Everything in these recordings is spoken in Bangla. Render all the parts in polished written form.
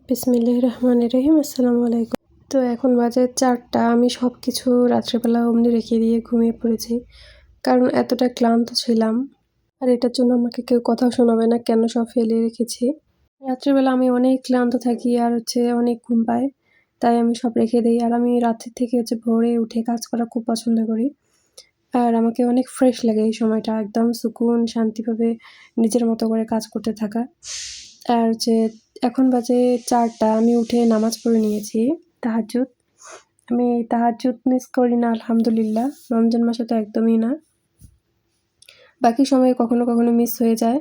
বিসমিল্লাহির রহমানির রহিম। আসসালামু আলাইকুম। তো এখন বাজে 4টা। আমি সব কিছু রাত্রেবেলা অমনি রেখে দিয়ে ঘুমিয়ে পড়েছি। কারণ এতটা ক্লান্ত ছিলাম। আর এটার জন্য আমাকে কেউ কথাও শোনাবে না কেন সব ফেলে রেখেছি। রাত্রেবেলা আমি অনেক ক্লান্ত থাকি আর অনেক ঘুম পায়। তাই আমি সব রেখে দেই। আর আমি রাতের থেকে ভোরে উঠে কাজ করা খুব পছন্দ করি। আর আমাকে অনেক ফ্রেশ লাগে এই সময়টা। একদম সুকুন শান্তিভাবে নিজের মতো করে কাজ করতে থাকা। আর এখন বাজে 4টা। আমি উঠে নামাজ পড়ে নিয়েছি তাহাজ্জুদ। আমি তাহাজ্জুদ মিস করি না আলহামদুলিল্লাহ। রমজান মাসে তো একদমই না। বাকি সময়ে কখনো, কখনো মিস হয়ে যায়।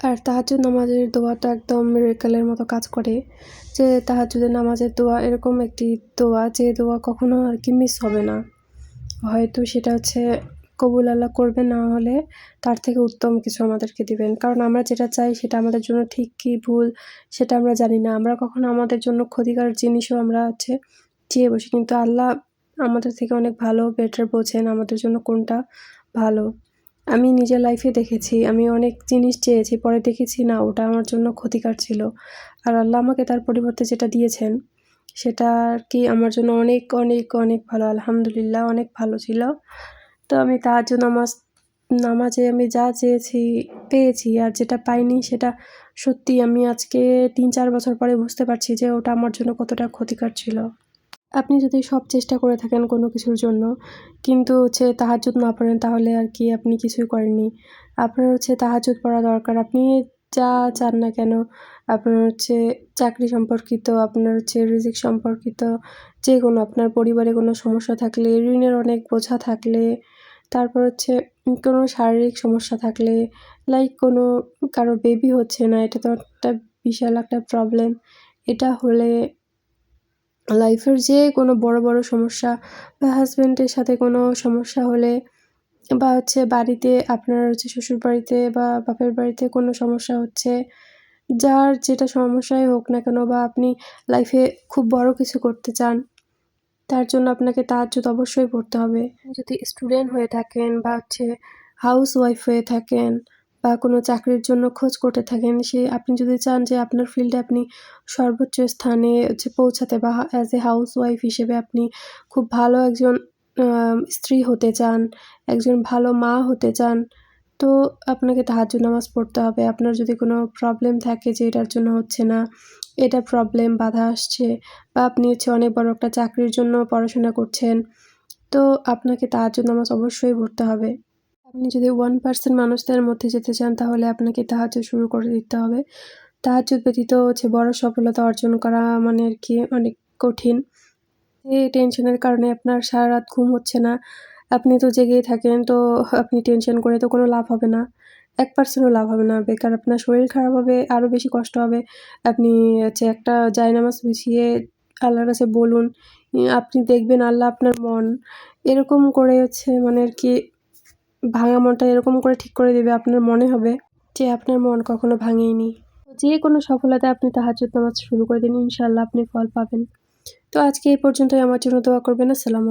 আর তাহাজ্জুদ নামাজের দোয়া তো একদম মিরাকেলের মতো কাজ করে। তাহাজ্জুদের নামাজের দোয়া এরকম একটি দোয়া যে দোয়া কখনো মিস হবে না। হয়তো সেটা কবুল আল্লাহ করবেন, না হলে তার থেকে উত্তম কিছু আমাদেরকে দিবেন। কারণ আমরা যেটা চাই সেটা আমাদের জন্য ঠিক কি ভুল সেটা আমরা জানি না। আমরা কখনো আমাদের জন্য ক্ষতিকর জিনিসও আমরা চেয়ে বসি। কিন্তু আল্লাহ আমাদের থেকে অনেক ভালো বেটার বোঝেন আমাদের জন্য কোনটা ভালো। আমি নিজের লাইফে দেখেছি, আমি অনেক জিনিস চেয়েছি, পরে দেখেছি না ওটা আমার জন্য ক্ষতিকর ছিল। আর আল্লাহ আমাকে তার পরিবর্তে যেটা দিয়েছেন সেটা আমার জন্য অনেক, অনেক, অনেক ভালো। আলহামদুলিল্লাহ অনেক ভালো ছিল। তো আমি তাহাজ্জুদ নামাজে আমি যা চেয়েছি পেয়েছি, আর যেটা পাইনি সেটা সত্যিই আমি আজকে 3-4 বছর পরে বুঝতে পারছি যে ওটা আমার জন্য কতটা ক্ষতিকর ছিল। আপনি যদি সব চেষ্টা করে থাকেন কোনো কিছুর জন্য কিন্তু তাহাজ্জুদ না পড়েন তাহলে আপনি কিছুই করেননি। আপনার তাহাজ্জুদ পড়া দরকার। আপনি যা চান না কেন, আপনার চাকরি সম্পর্কিত, আপনার রিজিক সম্পর্কিত, যেকোনো আপনার পরিবারে কোনো সমস্যা থাকলে, ঋণের অনেক বোঝা থাকলে, তারপর কোনো শারীরিক সমস্যা থাকলে, লাইক কোনো কারো বেবি হচ্ছে না, এটা তো একটা বিশাল একটা প্রবলেম। এটা হলে লাইফের যে কোনো বড়, বড় সমস্যা বা হাসব্যান্ডের সাথে কোনো সমস্যা হলে বা বাড়িতে আপনার শ্বশুরবাড়িতে বা বাপের বাড়িতে কোনো সমস্যা হচ্ছে, যার যেটা সমস্যাই হোক না কেন বা আপনি লাইফে খুব বড় কিছু করতে চান, তার জন্য আপনাকে তাহাজ্জুদ অবশ্যই পড়তে হবে। যদি স্টুডেন্ট হয়ে থাকেন বা হাউসওয়াইফ হয়ে থাকেন বা কোনো চাকরির জন্য খোঁজ করতে থাকেন, আপনি যদি চান যে আপনার ফিল্ডে আপনি সর্বোচ্চ স্থানে পৌঁছাতে বা অ্যাজ এ হাউসওয়াইফ হিসেবে আপনি খুব ভালো একজন স্ত্রী হতে চান, একজন ভালো মা হতে চান, তো আপনাকে তাহাজ্জুদ নামাজ পড়তে হবে। আপনার যদি কোনো প্রবলেম থাকে যে এটার জন্য হচ্ছে না, এটা প্রবলেম বাধা আসছে বা আপনি অনেক বড় একটা চাকরির জন্য পড়াশোনা করছেন, তো আপনাকে তাহাজ্জুদ নামাজ অবশ্যই পড়তে হবে। আপনি যদি 1% মানুষদের মধ্যে যেতে চান তাহলে আপনাকে তাহাজ্জুদ শুরু করে দিতে হবে। তাহাজ্জুদ ব্যতীত বড় সফলতা অর্জন করা মানে অনেক কঠিন। এই টেনশনের কারণে আপনার সারারাত ঘুম হচ্ছে না। আপনি তো জেগেই থাকেন, তো আপনি টেনশন করে তো কোনো লাভ হবে না। 1% ও লাভ হবে না। বেকার আপনার শরীর খারাপ হবে, আরও বেশি কষ্ট হবে। আপনি একটা জায়নামাজ বিছিয়ে আল্লাহর কাছে বলুন। আপনি দেখবেন আল্লাহ আপনার মন এরকম করে মানে ভাঙা মনটা এরকম করে ঠিক করে দেবে, আপনার মনে হবে যে আপনার মন কখনো ভাঙেনি। যে কোনো সফলতায় আপনি তাহাজ্জুদ নামাজ শুরু করে দিন, ইনশাআল্লাহ আপনি ফল পাবেন। তো আজকে এই পর্যন্তই। আমার জন্য দোয়া করবেন। আসসালামু